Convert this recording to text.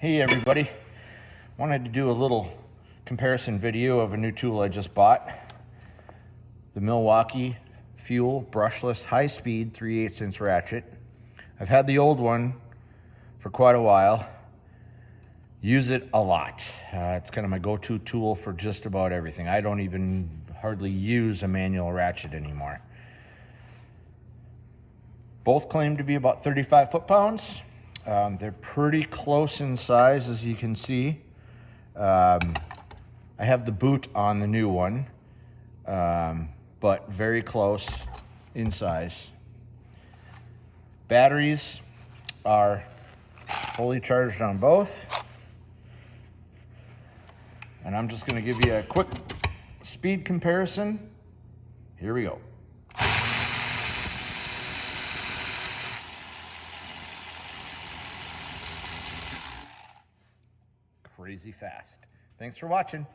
Hey everybody, wanted to do a little comparison video of a new tool I just bought. The Milwaukee Fuel brushless high-speed 3/8" ratchet. I've had the old one for quite a while. Use it a lot. It's kind of my go-to tool for just about everything. I don't even hardly use a manual ratchet anymore. Both claim to be about 35 foot-pounds. They're pretty close in size, as you can see. I have the boot on the new one, but very close in size. Batteries are fully charged on both. And I'm just going to give you a quick speed comparison. Here we go. Crazy fast. Thanks for watching.